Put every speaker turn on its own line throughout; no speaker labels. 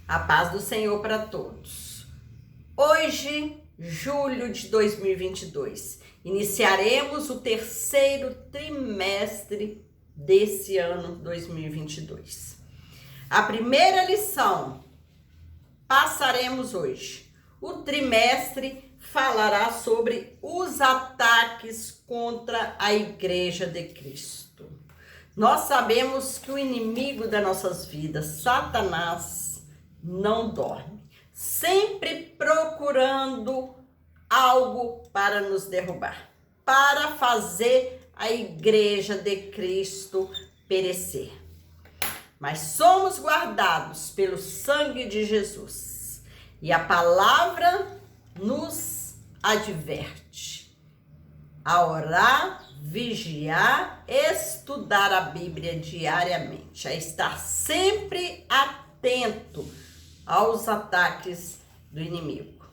A paz do Senhor para todos. Hoje, julho de 2022, iniciaremos o terceiro trimestre desse ano 2022. A primeira lição passaremos hoje. O trimestre falará sobre os ataques contra a Igreja de Cristo. Nós sabemos que o inimigo das nossas vidas, Satanás, não dorme, sempre procurando algo para nos derrubar, para fazer a Igreja de Cristo perecer. Mas somos guardados pelo sangue de Jesus e a palavra nos adverte a orar, vigiar, estudar a Bíblia diariamente, a estar sempre atento aos ataques do inimigo.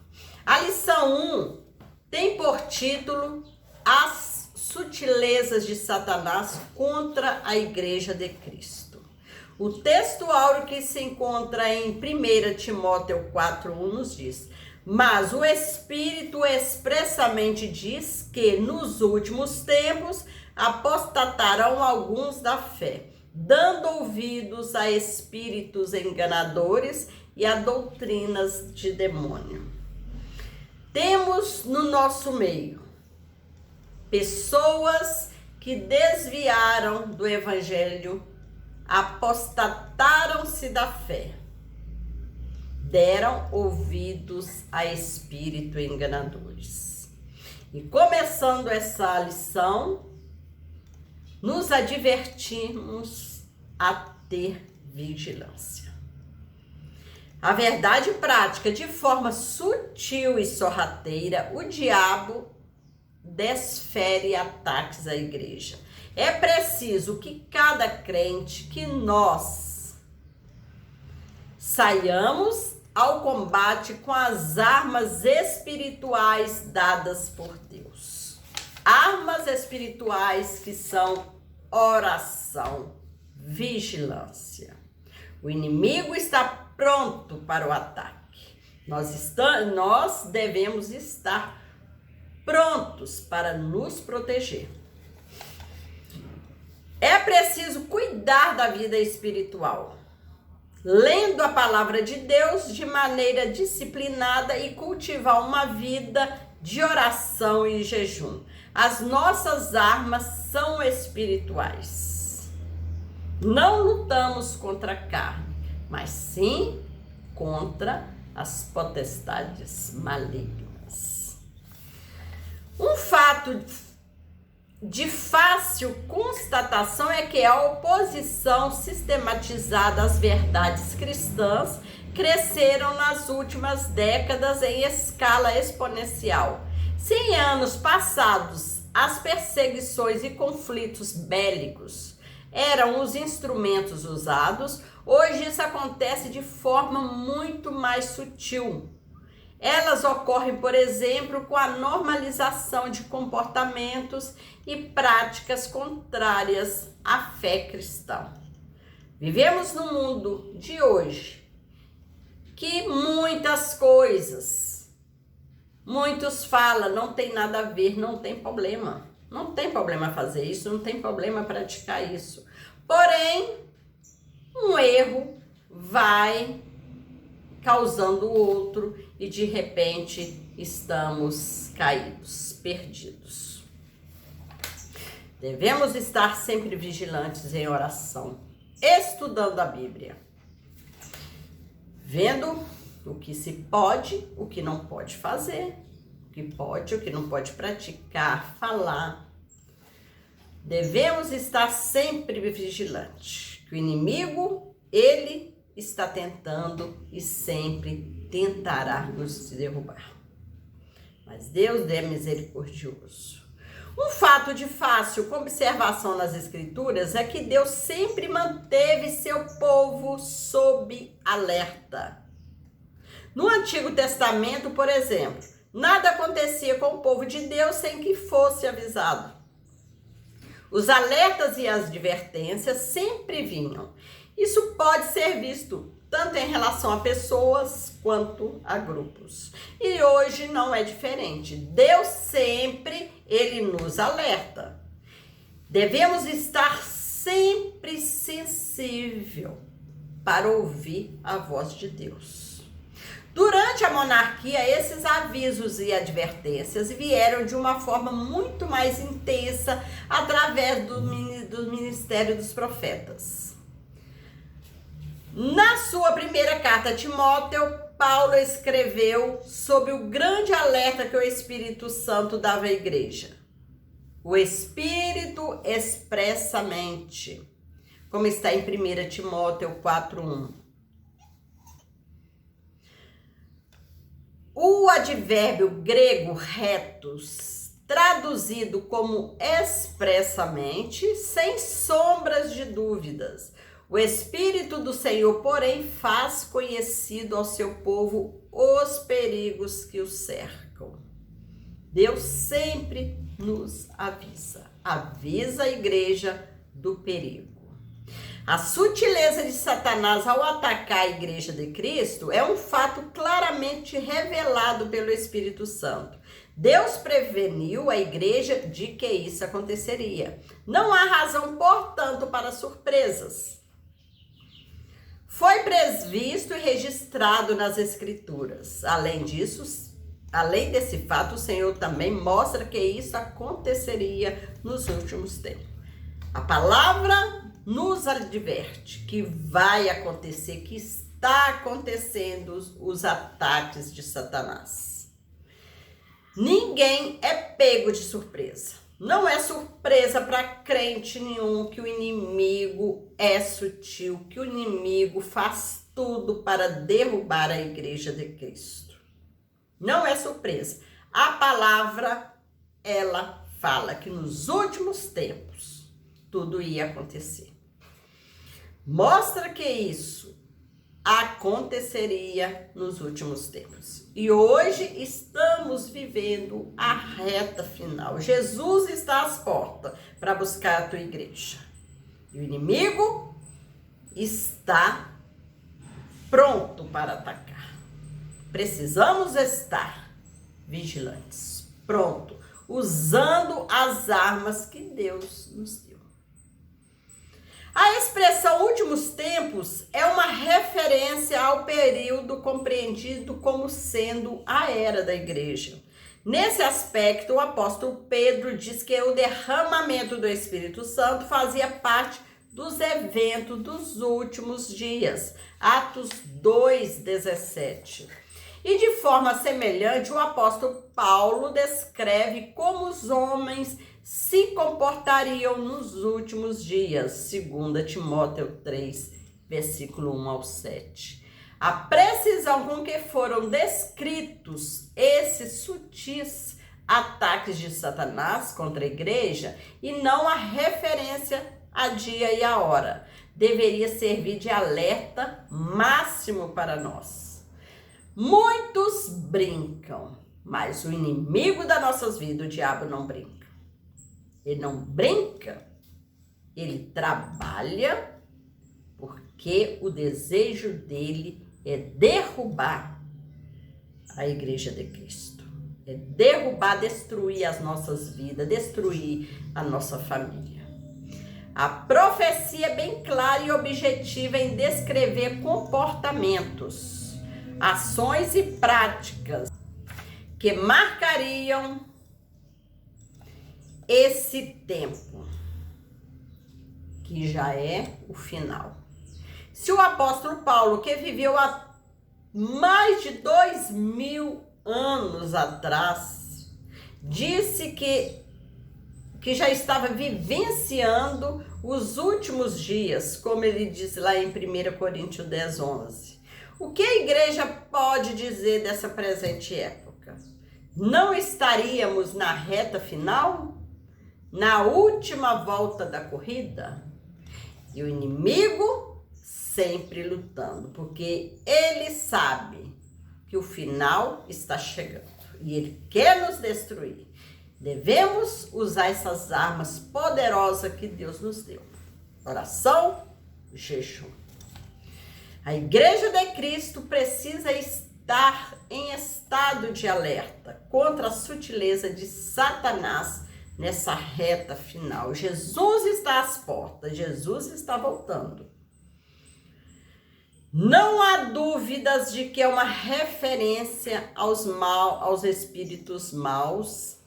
A lição 1 tem por título As sutilezas de Satanás contra a Igreja de Cristo. O texto áureo que se encontra em 1 Timóteo 4:1 nos diz: mas o Espírito expressamente diz que nos últimos tempos apostatarão alguns da fé, dando ouvidos a espíritos enganadores e a doutrinas de demônio. Temos no nosso meio pessoas que desviaram do evangelho, apostataram-se da fé, deram ouvidos a espíritos enganadores. E começando essa lição, nos advertimos a ter vigilância. A verdade prática, de forma sutil e sorrateira, o diabo desfere ataques à igreja. É preciso que cada crente, que nós saiamos ao combate com as armas espirituais dadas por Deus. Armas espirituais que são oração, vigilância. O inimigo está pronto para o ataque. Nós devemos estar prontos para nos proteger. É preciso cuidar da vida espiritual, lendo a palavra de Deus de maneira disciplinada e cultivar uma vida de oração e jejum. As nossas armas são espirituais. Não lutamos contra a carne, mas sim contra as potestades malignas. Um fato de fácil constatação é que a oposição sistematizada às verdades cristãs cresceram nas últimas décadas em escala exponencial. 100 anos passados, as perseguições e conflitos bélicos eram os instrumentos usados. Hoje isso acontece de forma muito mais sutil. Elas ocorrem, por exemplo, com a normalização de comportamentos e práticas contrárias à fé cristã. Vivemos no mundo de hoje que muitas coisas, muitos falam, não tem nada a ver, não tem problema. Não tem problema fazer isso, não tem problema praticar isso. Porém, um erro vai causando outro e de repente estamos caídos, perdidos. Devemos estar sempre vigilantes em oração, estudando a Bíblia, vendo o que se pode, o que não pode fazer, o que pode, o que não pode praticar, falar. Devemos estar sempre vigilantes, que o inimigo, ele está tentando e sempre tentará nos derrubar. Mas Deus é misericordioso. Um fato de fácil observação nas Escrituras é que Deus sempre manteve seu povo sob alerta. No Antigo Testamento, por exemplo, nada acontecia com o povo de Deus sem que fosse avisado. Os alertas e as advertências sempre vinham. Isso pode ser visto tanto em relação a pessoas quanto a grupos. E hoje não é diferente. Deus sempre, ele nos alerta. Devemos estar sempre sensível para ouvir a voz de Deus. Durante a monarquia, esses avisos e advertências vieram de uma forma muito mais intensa através do ministério dos profetas. Na sua primeira carta a Timóteo, Paulo escreveu sobre o grande alerta que o Espírito Santo dava à igreja. O Espírito expressamente, como está em 1 Timóteo 4:1. O advérbio grego retos, traduzido como expressamente, sem sombras de dúvidas. O Espírito do Senhor, porém, faz conhecido ao seu povo os perigos que o cercam. Deus sempre nos avisa a igreja do perigo. A sutileza de Satanás ao atacar a igreja de Cristo é um fato claramente revelado pelo Espírito Santo. Deus preveniu a igreja de que isso aconteceria. Não há razão, portanto, para surpresas. Foi previsto e registrado nas Escrituras. Além disso, além desse fato, o Senhor também mostra que isso aconteceria nos últimos tempos. A palavra nos adverte que vai acontecer, que está acontecendo os ataques de Satanás. Ninguém é pego de surpresa. Não é surpresa para crente nenhum que o inimigo é sutil, que o inimigo faz tudo para derrubar a igreja de Cristo. Não é surpresa. A palavra, ela fala que nos últimos tempos tudo ia acontecer. Mostra que isso aconteceria nos últimos tempos. E hoje estamos vivendo a reta final. Jesus está às portas para buscar a tua igreja. E o inimigo está pronto para atacar. Precisamos estar vigilantes, pronto, usando as armas que Deus nos deu. A expressão últimos tempos é uma referência ao período compreendido como sendo a era da igreja. Nesse aspecto, o apóstolo Pedro diz que o derramamento do Espírito Santo fazia parte dos eventos dos últimos dias. Atos 2:17. E de forma semelhante, o apóstolo Paulo descreve como os homens se comportariam nos últimos dias, 2 Timóteo 3, versículo 1-7. A precisão com que foram descritos esses sutis ataques de Satanás contra a igreja e não a referência a dia e a hora, deveria servir de alerta máximo para nós. Muitos brincam, mas o inimigo das nossas vidas, o diabo, não brinca. Ele não brinca, ele trabalha, porque o desejo dele é derrubar a igreja de Cristo. É derrubar, destruir as nossas vidas, destruir a nossa família. A profecia é bem clara e objetiva em descrever comportamentos, ações e práticas que marcariam esse tempo, que já é o final. Se o apóstolo Paulo, que viveu há mais de 2000 anos atrás, disse que já estava vivenciando os últimos dias, como ele diz lá em 1 Coríntios 10:11. O que a igreja pode dizer dessa presente época? Não estaríamos na reta final? Na última volta da corrida? E o inimigo sempre lutando, porque ele sabe que o final está chegando e ele quer nos destruir. Devemos usar essas armas poderosas que Deus nos deu. Oração, jejum. A Igreja de Cristo precisa estar em estado de alerta contra a sutileza de Satanás nessa reta final. Jesus está às portas, Jesus está voltando. Não há dúvidas de que é uma referência aos espíritos maus,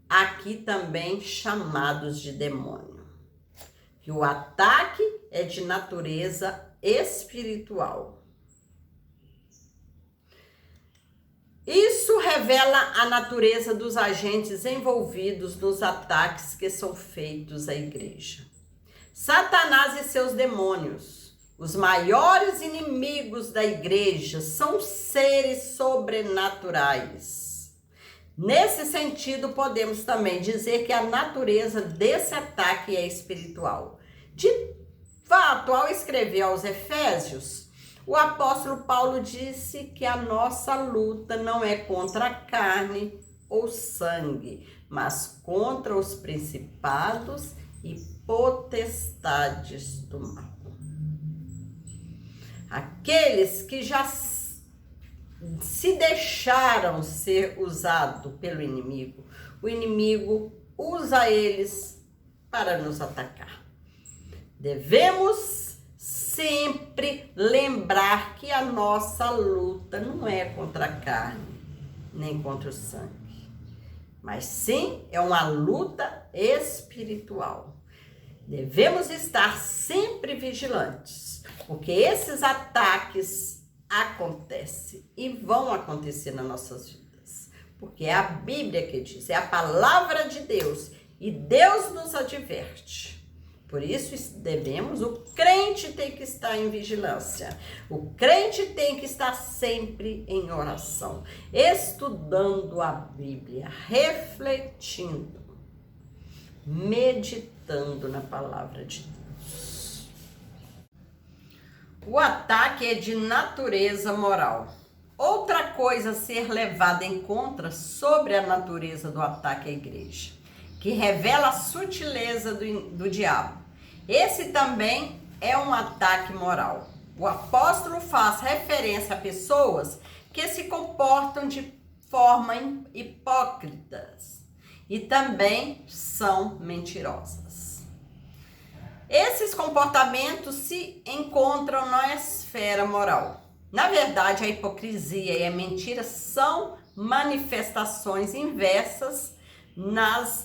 aqui também chamados de demônio. Que o ataque é de natureza espiritual. Isso revela a natureza dos agentes envolvidos nos ataques que são feitos à igreja. Satanás e seus demônios, os maiores inimigos da igreja, são seres sobrenaturais. Nesse sentido, podemos também dizer que a natureza desse ataque é espiritual. De fato, ao escrever aos Efésios, o apóstolo Paulo disse que a nossa luta não é contra a carne ou sangue, mas contra os principados e potestades do mal. Aqueles que já se deixaram ser usados pelo inimigo, o inimigo usa eles para nos atacar. Devemos sempre lembrar que a nossa luta não é contra a carne, nem contra o sangue, mas sim é uma luta espiritual. Devemos estar sempre vigilantes, porque esses ataques acontecem e vão acontecer nas nossas vidas, porque é a Bíblia que diz, é a palavra de Deus, e Deus nos adverte. Por isso o crente tem que estar em vigilância. O crente tem que estar sempre em oração, estudando a Bíblia, refletindo, meditando na palavra de Deus. O ataque é de natureza moral. Outra coisa a ser levada em conta sobre a natureza do ataque à igreja, que revela a sutileza do diabo. Esse também é um ataque moral. O apóstolo faz referência a pessoas que se comportam de forma hipócritas e também são mentirosas. Esses comportamentos se encontram na esfera moral. Na verdade, a hipocrisia e a mentira são manifestações inversas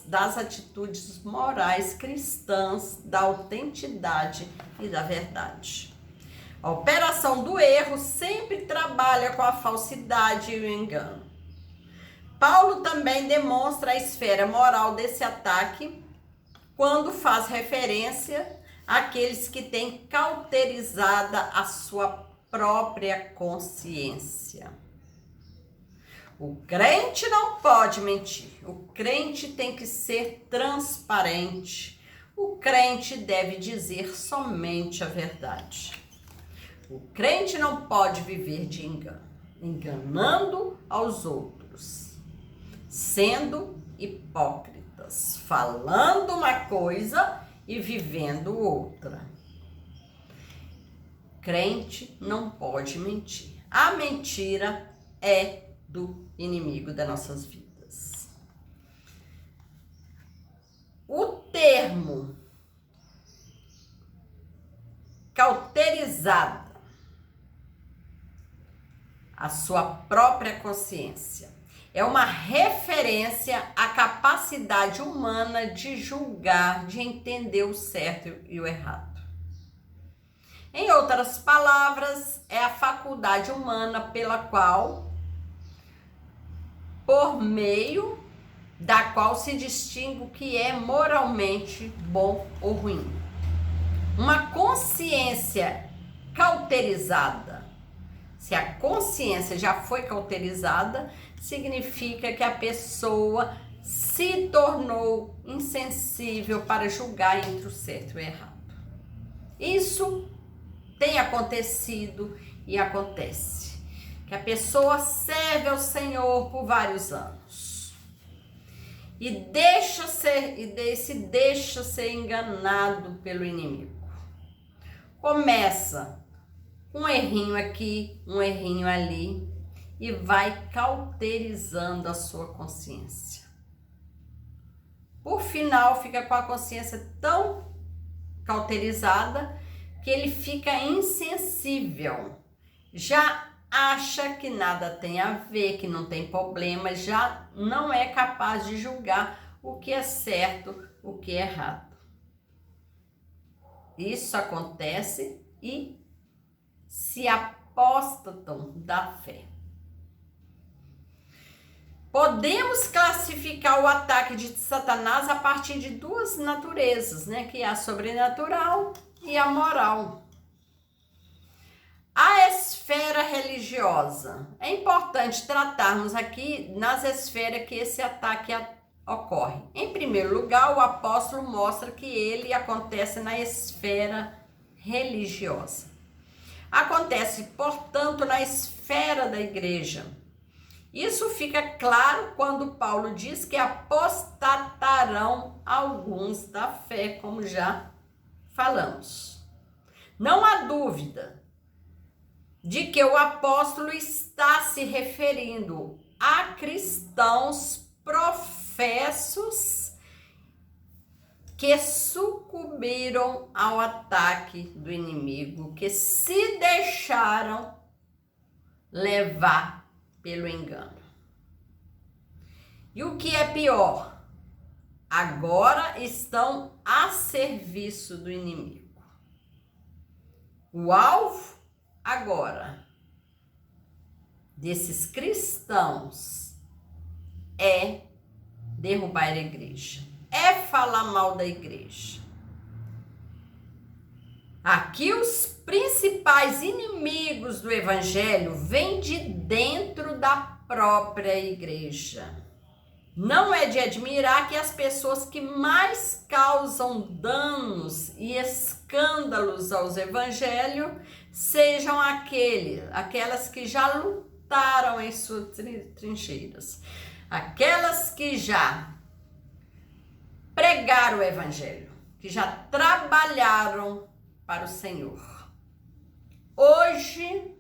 das atitudes morais cristãs, da autenticidade e da verdade. A operação do erro sempre trabalha com a falsidade e o engano. Paulo também demonstra a esfera moral desse ataque quando faz referência àqueles que têm cauterizada a sua própria consciência. O crente não pode mentir, o crente tem que ser transparente, o crente deve dizer somente a verdade. O crente não pode viver de engano, enganando aos outros, sendo hipócritas, falando uma coisa e vivendo outra. Crente não pode mentir. A mentira é do inimigo das nossas vidas. O termo cauterizada a sua própria consciência é uma referência à capacidade humana de julgar, de entender o certo e o errado. Em outras palavras, é a faculdade humana por meio da qual se distingue o que é moralmente bom ou ruim. Uma consciência cauterizada, se a consciência já foi cauterizada, significa que a pessoa se tornou insensível para julgar entre o certo e o errado. Isso tem acontecido e acontece. Que a pessoa serve ao Senhor por vários anos e se deixa ser enganado pelo inimigo. Começa um errinho aqui, um errinho ali, e vai cauterizando a sua consciência. Por final, fica com a consciência tão cauterizada que ele fica insensível, já acha que nada tem a ver, que não tem problema, já não é capaz de julgar o que é certo, o que é errado. Isso acontece e se apostatam da fé. Podemos classificar o ataque de Satanás a partir de duas naturezas, né? Que é a sobrenatural e a moral. A esfera religiosa. É importante tratarmos aqui nas esferas que esse ataque ocorre. Em primeiro lugar, o apóstolo mostra que ele acontece na esfera religiosa. Acontece, portanto, na esfera da igreja. Isso fica claro quando Paulo diz que apostatarão alguns da fé, como já falamos. Não há dúvida de que o apóstolo está se referindo a cristãos professos que sucumbiram ao ataque do inimigo, que se deixaram levar pelo engano. E o que é pior, agora estão a serviço do inimigo. O alvo agora desses cristãos é derrubar a igreja, é falar mal da igreja. Aqui os principais inimigos do evangelho vêm de dentro da própria igreja. Não é de admirar que as pessoas que mais causam danos e escândalos aos evangelhos sejam aquelas que já lutaram em suas trincheiras, aquelas que já pregaram o evangelho, que já trabalharam para o Senhor. Hoje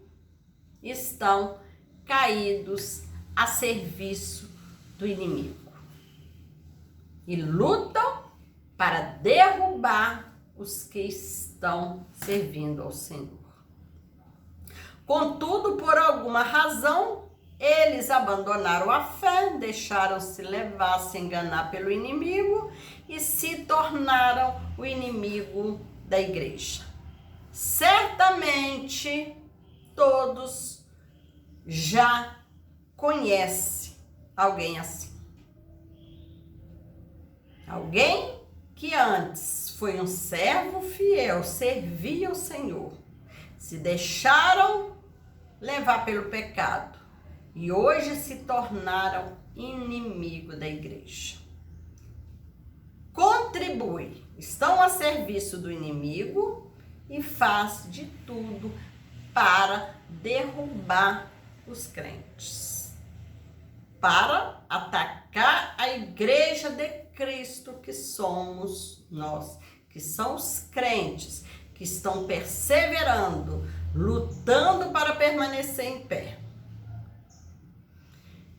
estão caídos a serviço do inimigo e lutam para derrubar os que estão servindo ao Senhor. Contudo, por alguma razão, eles abandonaram a fé, deixaram-se levar, se enganar pelo inimigo e se tornaram o inimigo da igreja. Certamente todos já conhecem alguém assim. Alguém que antes foi um servo fiel, servia o Senhor, se deixaram levar pelo pecado e hoje se tornaram inimigo da igreja. Contribui, estão a serviço do inimigo e faz de tudo para derrubar os crentes, para atacar a igreja de Cristo que somos nós, que são os crentes que estão perseverando, lutando para permanecer em pé.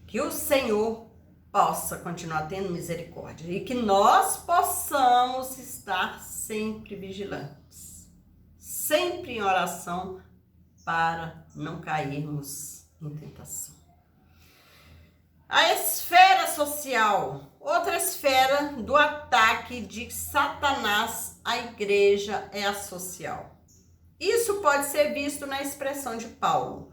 Que o Senhor possa continuar tendo misericórdia e que nós possamos estar sempre vigilantes, sempre em oração para não cairmos em tentação. A esfera social, outra esfera do ataque de Satanás à igreja é a social. Isso pode ser visto na expressão de Paulo,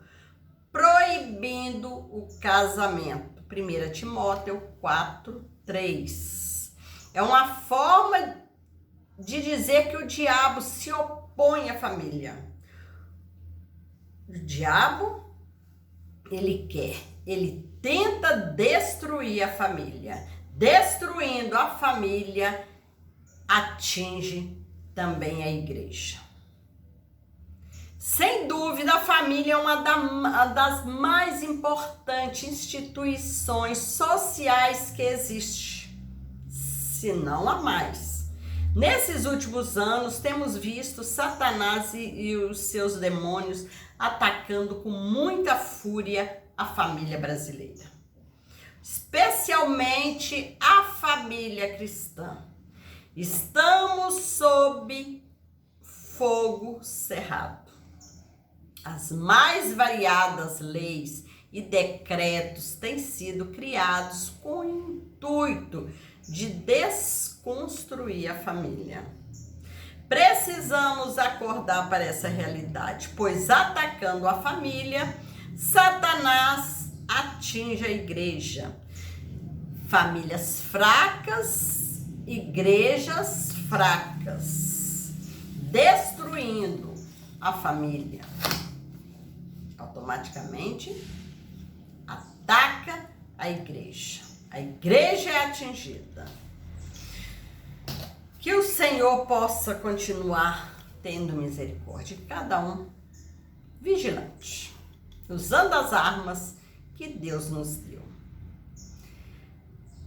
proibindo o casamento. 1 Timóteo 4:3. É uma forma de dizer que o diabo se opõe à família. O diabo, ele tenta destruir a família. Destruindo a família, atinge também a igreja. Sem dúvida, a família é uma das mais importantes instituições sociais que existe, se não a mais. Nesses últimos anos, temos visto Satanás e os seus demônios atacando com muita fúria a família brasileira, especialmente a família cristã. Estamos sob fogo cerrado. As mais variadas leis e decretos têm sido criados com o intuito de desconstruir a família. Precisamos acordar para essa realidade, pois atacando a família, Satanás atinge a igreja. Famílias fracas, igrejas fracas, destruindo a família. Automaticamente ataca a igreja. A igreja é atingida. Que o Senhor possa continuar tendo misericórdia de cada um, vigilante, usando as armas que Deus nos deu.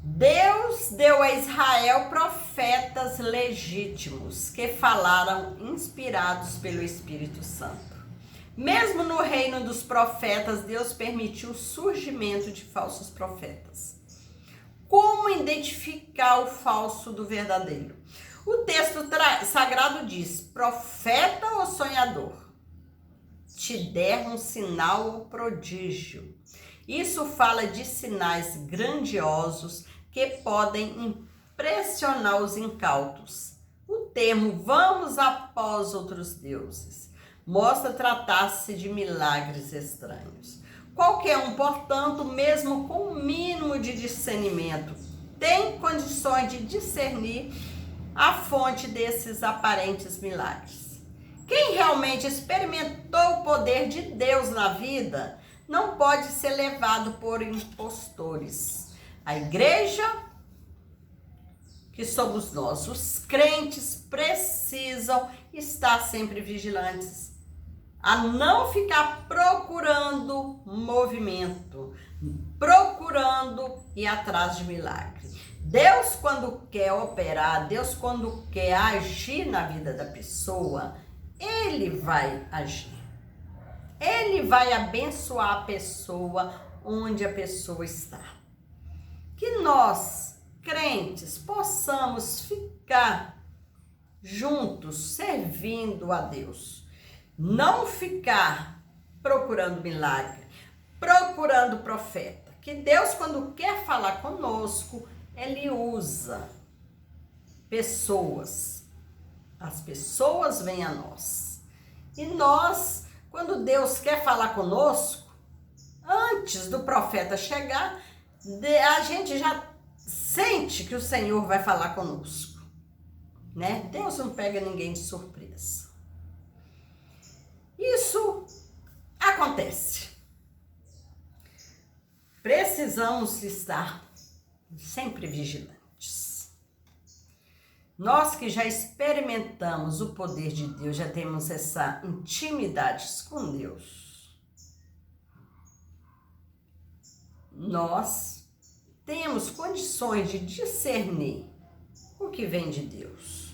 Deus deu a Israel profetas legítimos que falaram inspirados pelo Espírito Santo. Mesmo no reino dos profetas, Deus permitiu o surgimento de falsos profetas. Como identificar o falso do verdadeiro? O texto sagrado diz: profeta ou sonhador? Te der um sinal ou prodígio. Isso fala de sinais grandiosos que podem impressionar os incautos. O termo vamos após outros deuses mostra tratar-se de milagres estranhos. Qualquer um, portanto, mesmo com o mínimo de discernimento, tem condições de discernir a fonte desses aparentes milagres. Quem realmente experimentou o poder de Deus na vida não pode ser levado por impostores. A igreja, que somos nós, os crentes, precisam estar sempre vigilantes, a não ficar procurando movimento, procurando ir atrás de milagre. Deus, quando quer operar, Deus, quando quer agir na vida da pessoa, Ele vai agir. Ele vai abençoar a pessoa onde a pessoa está. Que nós, crentes, possamos ficar juntos, servindo a Deus. Não ficar procurando milagre, procurando profeta. Que Deus, quando quer falar conosco, Ele usa pessoas. As pessoas vêm a nós. E nós, quando Deus quer falar conosco, antes do profeta chegar, a gente já sente que o Senhor vai falar conosco, né? Deus não pega ninguém de surpresa. Isso acontece. Precisamos estar sempre vigilantes. Nós que já experimentamos o poder de Deus, já temos essa intimidade com Deus, nós temos condições de discernir o que vem de Deus,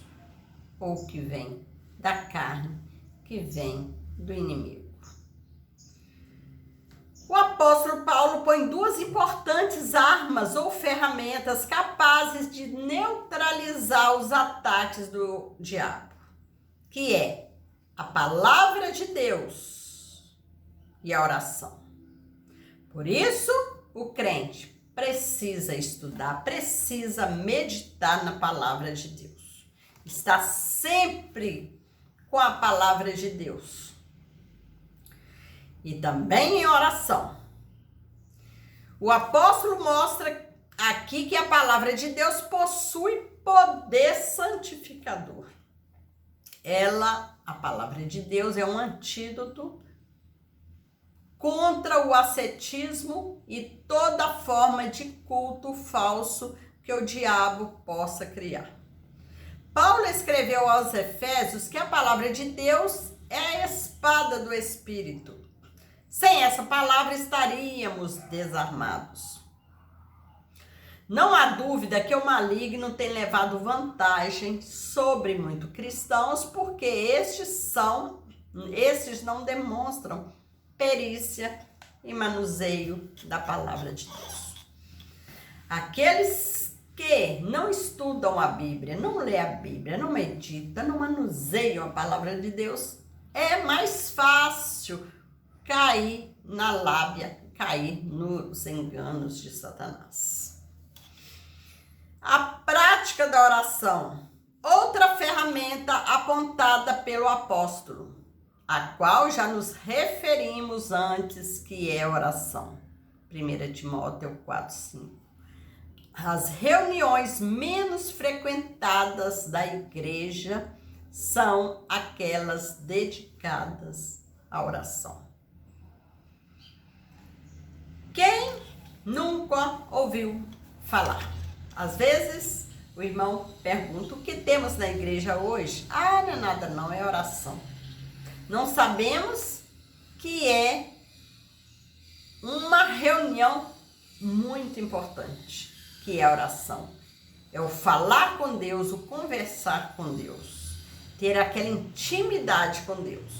ou o que vem da carne, que vem do inimigo. O apóstolo Paulo põe duas importantes armas ou ferramentas capazes de neutralizar os ataques do diabo, que é a palavra de Deus e a oração. Por isso, o crente precisa estudar, precisa meditar na palavra de Deus. Está sempre com a palavra de Deus. E também em oração. O apóstolo mostra aqui que a palavra de Deus possui poder santificador. A palavra de Deus, é um antídoto contra o ascetismo e toda forma de culto falso que o diabo possa criar. Paulo escreveu aos Efésios que a palavra de Deus é a espada do Espírito. Sem essa palavra estaríamos desarmados. Não há dúvida que o maligno tem levado vantagem sobre muitos cristãos, porque estes não demonstram perícia e manuseio da palavra de Deus. Aqueles que não estudam a Bíblia, não lê a Bíblia, não medita, não manuseiam a palavra de Deus, é mais fácil cair na lábia, cair nos enganos de Satanás. A prática da oração, outra ferramenta apontada pelo apóstolo, a qual já nos referimos antes, que é a oração. 1 Timóteo 4:5. As reuniões menos frequentadas da igreja são aquelas dedicadas à oração. Quem nunca ouviu falar? Às vezes, o irmão pergunta: o que temos na igreja hoje? Ah, não é nada não, é oração. Não sabemos que é uma reunião muito importante, que é a oração. É o falar com Deus, o conversar com Deus, ter aquela intimidade com Deus.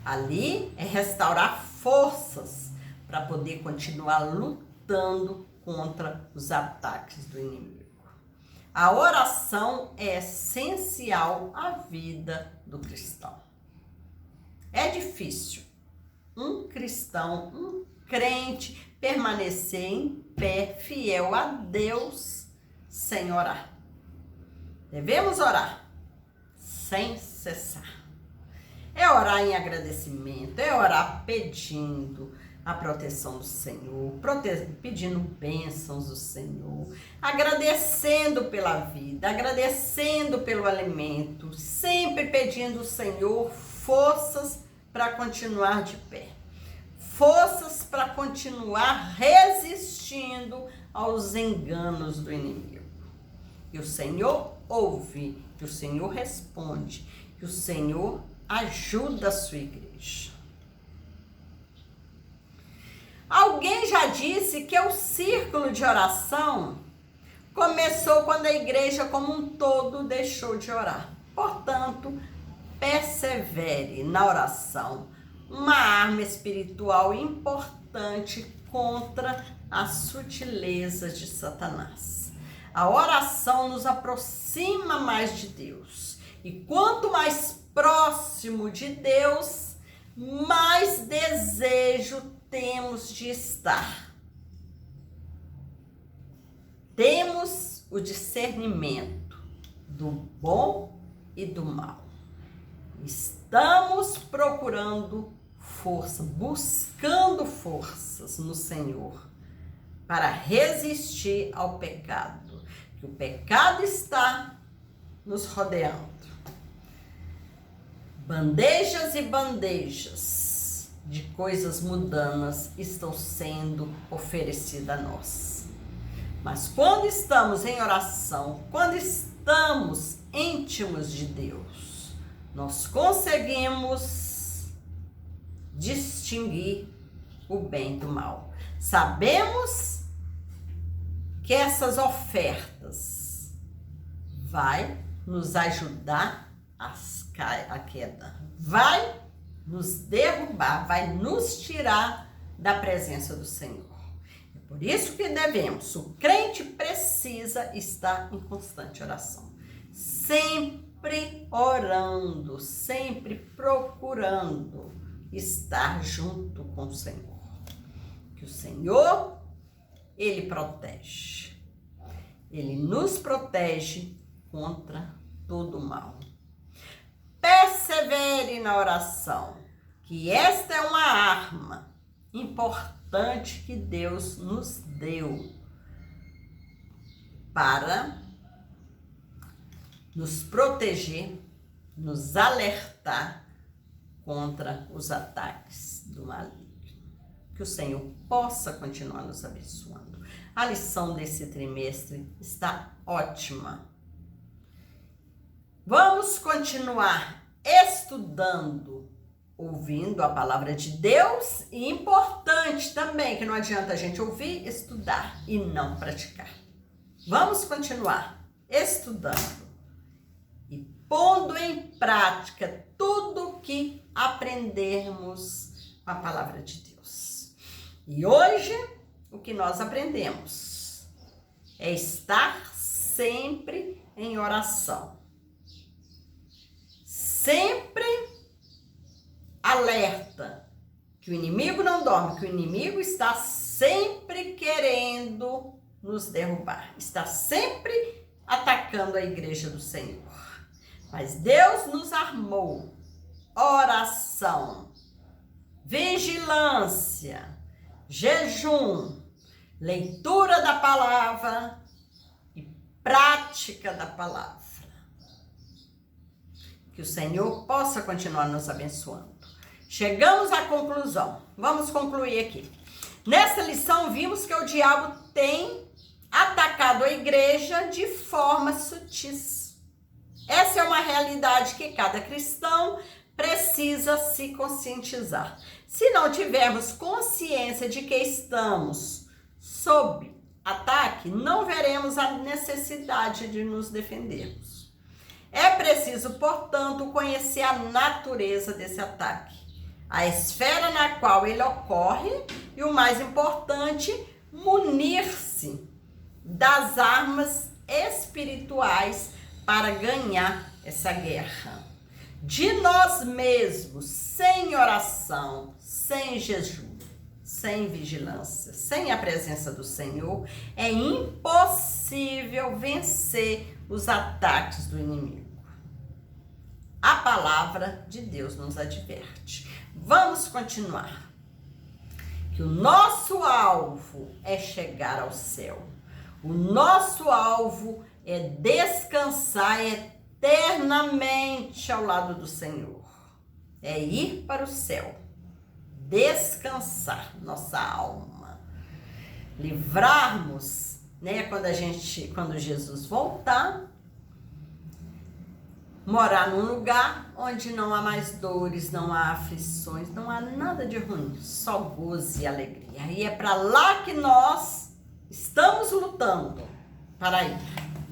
Ali é restaurar forças para poder continuar lutando contra os ataques do inimigo. A oração é essencial à vida do cristão. É difícil um cristão, um crente, permanecer em pé, fiel a Deus, sem orar. Devemos orar sem cessar. É orar em agradecimento, é orar pedindo a proteção do Senhor, pedindo bênçãos do Senhor, agradecendo pela vida, agradecendo pelo alimento, sempre pedindo ao Senhor forças para continuar de pé, forças para continuar resistindo aos enganos do inimigo. E o Senhor ouve, que o Senhor responde, que o Senhor ajuda a sua igreja. Alguém já disse que o círculo de oração começou quando a igreja como um todo deixou de orar. Portanto, persevere na oração, uma arma espiritual importante contra as sutilezas de Satanás. A oração nos aproxima mais de Deus. E quanto mais próximo de Deus, mais desejo temos de estar. Temos o discernimento do bom e do mal. Estamos procurando força, buscando forças no Senhor para resistir ao pecado, que o pecado está nos rodeando. Bandejas e bandejas de coisas mundanas estão sendo oferecidas a nós. Mas quando estamos em oração, quando estamos íntimos de Deus, nós conseguimos distinguir o bem do mal. Sabemos que essas ofertas vai nos ajudar a queda, vai nos derrubar, vai nos tirar da presença do Senhor. É por isso que devemos, o crente precisa estar em constante oração, sempre orando, sempre procurando estar junto com o Senhor. Que o Senhor, Ele protege, Ele nos protege contra todo o mal. Persevere na oração, que esta é uma arma importante que Deus nos deu para nos proteger, nos alertar contra os ataques do maligno. Que o Senhor possa continuar nos abençoando. A lição desse trimestre está ótima. Vamos continuar estudando, ouvindo a palavra de Deus, e importante também, que não adianta a gente ouvir, estudar e não praticar. Vamos continuar estudando e pondo em prática tudo o que aprendermos com a palavra de Deus. E hoje, o que nós aprendemos é estar sempre em oração. Sempre alerta que o inimigo não dorme, que o inimigo está sempre querendo nos derrubar, está sempre atacando a igreja do Senhor. Mas Deus nos armou oração, vigilância, jejum, leitura da palavra e prática da palavra. Que o Senhor possa continuar nos abençoando. Chegamos à conclusão. Vamos concluir aqui. Nessa lição, vimos que o diabo tem atacado a igreja de formas sutis. Essa é uma realidade que cada cristão precisa se conscientizar. Se não tivermos consciência de que estamos sob ataque, não veremos a necessidade de nos defendermos. É preciso, portanto, conhecer a natureza desse ataque, a esfera na qual ele ocorre e, o mais importante, munir-se das armas espirituais para ganhar essa guerra. De nós mesmos, sem oração, sem jejum, sem vigilância, sem a presença do Senhor, é impossível vencer os ataques do inimigo. A palavra de Deus nos adverte. Vamos continuar. Que o nosso alvo é chegar ao céu. O nosso alvo é descansar eternamente ao lado do Senhor. É ir para o céu. Descansar nossa alma. Livrarmos, né, quando Jesus voltar, morar num lugar onde não há mais dores, não há aflições, não há nada de ruim, só gozo e alegria. E é para lá que nós estamos lutando para ir.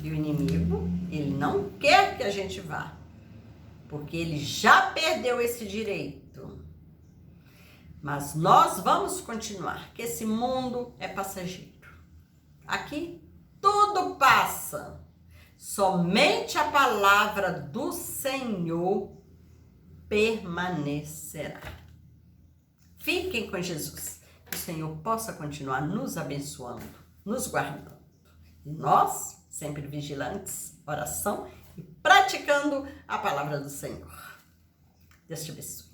E o inimigo, ele não quer que a gente vá, porque ele já perdeu esse direito. Mas nós vamos continuar, que esse mundo é passageiro. Aqui tudo passa. Somente a palavra do Senhor permanecerá. Fiquem com Jesus. Que o Senhor possa continuar nos abençoando, nos guardando. E nós, sempre vigilantes, oração e praticando a palavra do Senhor. Deus te abençoe.